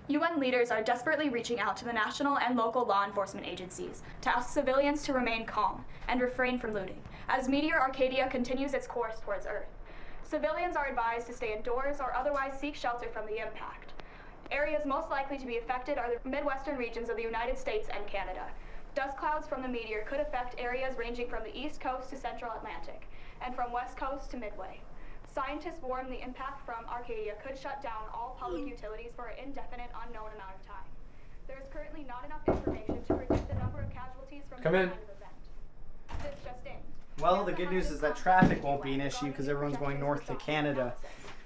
UN leaders are desperately reaching out to the national and local law enforcement agencies to ask civilians to remain calm and refrain from looting, as Meteor Arcadia continues its course towards Earth. Civilians are advised to stay indoors or otherwise seek shelter from the impact. Areas most likely to be affected are the Midwestern regions of the United States and Canada. Dust clouds from the meteor could affect areas ranging from the East Coast to Central Atlantic, and from West Coast to Midway. Scientists warn the impact from Arcadia could shut down all public utilities for an indefinite, unknown amount of time. There is currently not enough information to predict the number of casualties from this kind of event. This just in. Well, the good news is that traffic won't be an issue because everyone's going north to Canada.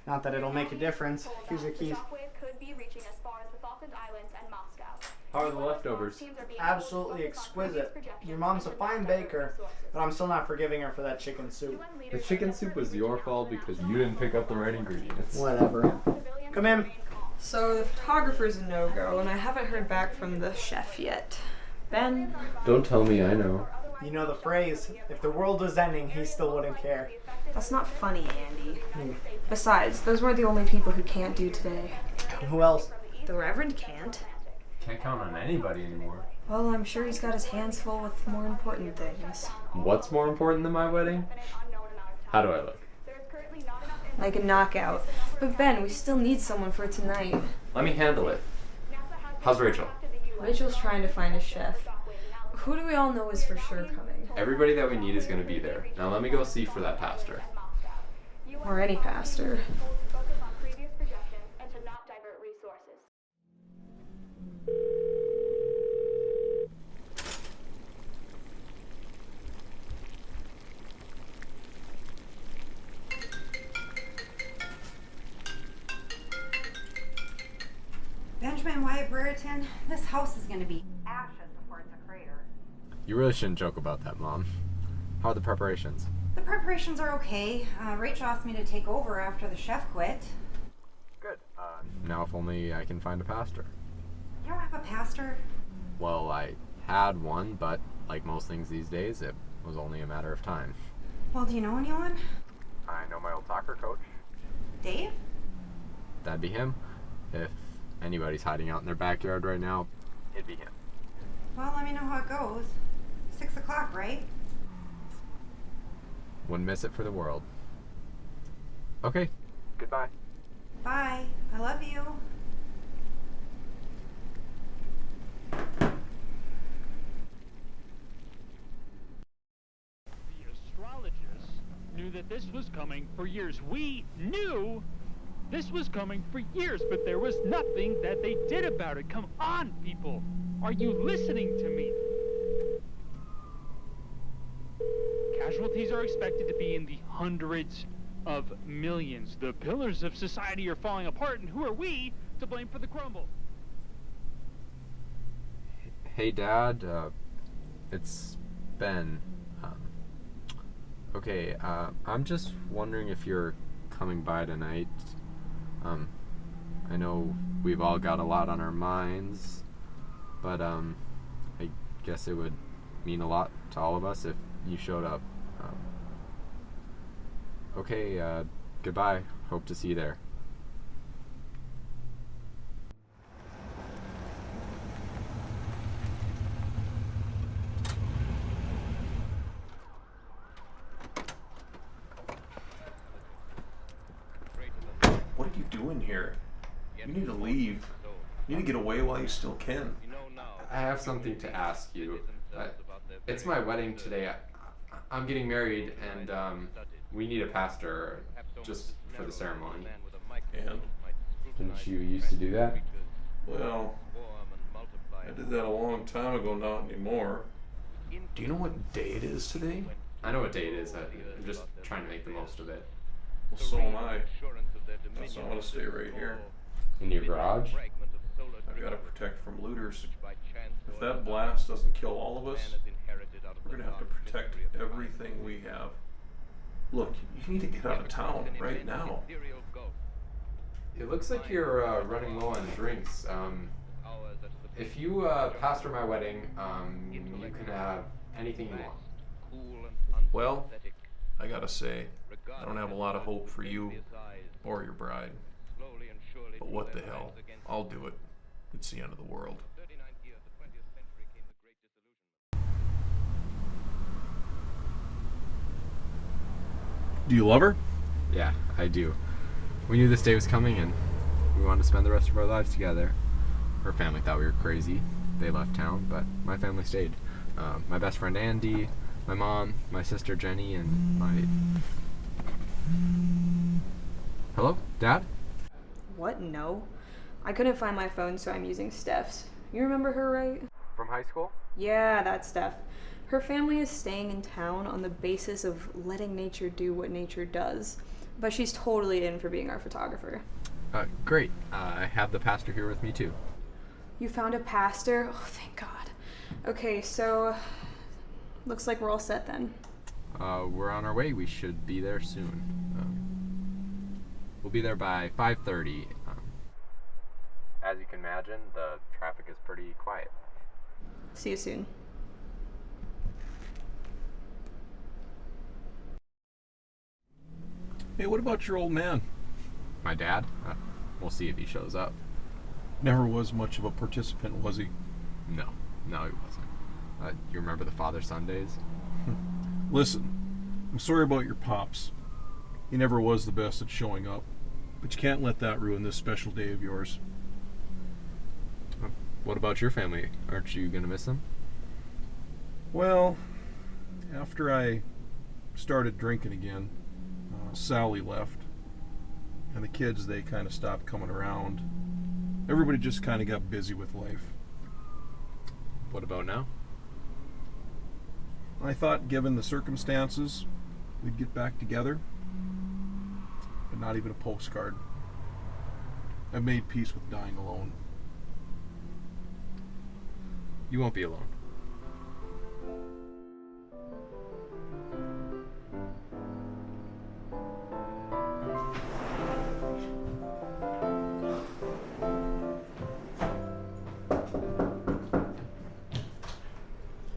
Not that it'll make a difference. Here's your keys. Could be reaching as far as the Falkland Islands and Moscow. How are the leftovers? Absolutely exquisite. Your mom's a fine baker, but I'm still not forgiving her for that chicken soup. The chicken soup was your fault because you didn't pick up the right ingredients. Whatever. Come in. So the photographer's a no-go, and I haven't heard back from the chef yet. Ben? Don't tell me I know. You know the phrase, if the world was ending, he still wouldn't care. That's not funny, Andy. Besides, those weren't the only people who can't do today. Who else? The Reverend can't. Can't count on anybody anymore. Well, I'm sure he's got his hands full with more important things. What's more important than my wedding? How do I look? Like a knockout. But Ben, we still need someone for tonight. Let me handle it. How's Rachel? Rachel's trying to find a chef. Who do we all know is for sure coming? Everybody that we need is going to be there. Now let me go see for that pastor. Or any pastor. Benjamin Wyatt Brereton, this house is going to be ashes before it's a crater. You really shouldn't joke about that, Mom. How are the preparations? The preparations are okay. Rachel asked me to take over after the chef quit. Good. Now if only I can find a pastor. You don't have a pastor? Well, I had one, but like most things these days, it was only a matter of time. Well, do you know anyone? I know my old soccer coach. Dave? That'd be him. If anybody's hiding out in their backyard right now, it'd be him. Well, let me know how it goes. 6 o'clock, right? Wouldn't miss it for the world. Okay, goodbye. Bye. I love you. The astrologists knew that this was coming for years. We knew this was coming for years, but there was nothing that they did about it. Come on, people. Are you listening to me? Casualties are expected to be in the hundreds of millions. The pillars of society are falling apart, and who are we to blame for the crumble? Hey, Dad. It's Ben. Okay, I'm just wondering if you're coming by tonight. I know we've all got a lot on our minds, but I guess it would mean a lot to all of us if you showed up. Okay, goodbye. Hope to see you there. What are you doing here? You need to leave. You need to get away while you still can. I have something to ask you. It's my wedding today. I'm getting married, and we need a pastor just for the ceremony. And? Didn't you used to do that? Well, I did that a long time ago, not anymore. Do you know what day it is today? I know what day it is. I'm just trying to make the most of it. Well, so am I. So I'm going to stay right here. In your garage? I've got to protect from looters. If that blast doesn't kill all of us, we're going to have to protect everything we have. Look, you need to get out of town right now. It looks like you're running low on drinks. If you pastor my wedding, you can have anything you want. Well, I gotta say, I don't have a lot of hope for you or your bride. But what the hell, I'll do it. it's the end of the world. Do you love her? Yeah, I do. We knew this day was coming and we wanted to spend the rest of our lives together. Her family thought we were crazy. They left town, but my family stayed. My best friend Andy, my mom, my sister Jenny, and my... Hello? Dad? What? No. I couldn't find my phone, so I'm using Steph's. You remember her, right? From high school? Yeah, that's Steph. Her family is staying in town on the basis of letting nature do what nature does. But she's totally in for being our photographer. Great. I have the pastor here with me too. You found a pastor? Oh, thank God. Okay, so looks like we're all set then. We're on our way. We should be there soon. We'll be there by 5:30. As you can imagine, the traffic is pretty quiet. See you soon. Hey, what about your old man? My dad? We'll see if he shows up. Never was much of a participant, was he? No, he wasn't. You remember the Father Sundays? Listen, I'm sorry about your pops. He never was the best at showing up, but you can't let that ruin this special day of yours. What about your family? Aren't you gonna miss them? Well, after I started drinking again, Sally left, and the kids, they kind of stopped coming around. Everybody just kind of got busy with life. What about now? I thought, given the circumstances, we'd get back together, but not even a postcard. I've made peace with dying alone. You won't be alone.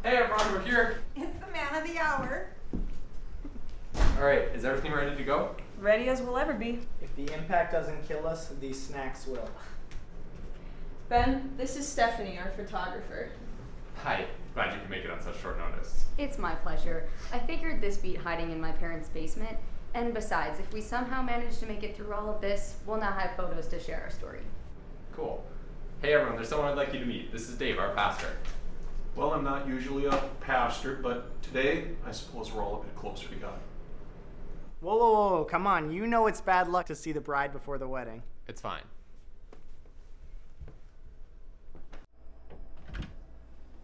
Hey everyone, we're here. It's the man of the hour. Alright, is everything ready to go? Ready as we'll ever be. If the impact doesn't kill us, these snacks will. Ben, this is Stephanie, our photographer. Hi, glad you could make it on such short notice. It's my pleasure. I figured this beat hiding in my parents' basement. And besides, if we somehow manage to make it through all of this, we'll now have photos to share our story. Cool. Hey everyone, there's someone I'd like you to meet. This is Dave, our pastor. Well, I'm not usually a pastor, but today, I suppose we're all a bit closer to God. Whoa, come on. You know it's bad luck to see the bride before the wedding. It's fine.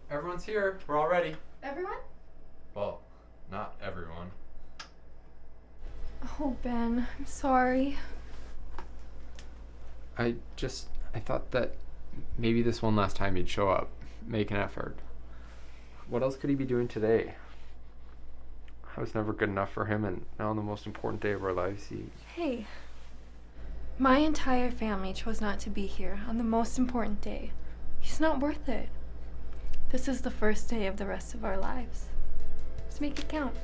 Everyone's here. We're all ready. Everyone? Well, not everyone. Oh, Ben, I'm sorry. I thought that maybe this one last time he'd show up, make an effort. What else could he be doing today? I was never good enough for him, and now on the most important day of our lives, Hey, my entire family chose not to be here on the most important day. He's not worth it. This is the first day of the rest of our lives. Let's make it count.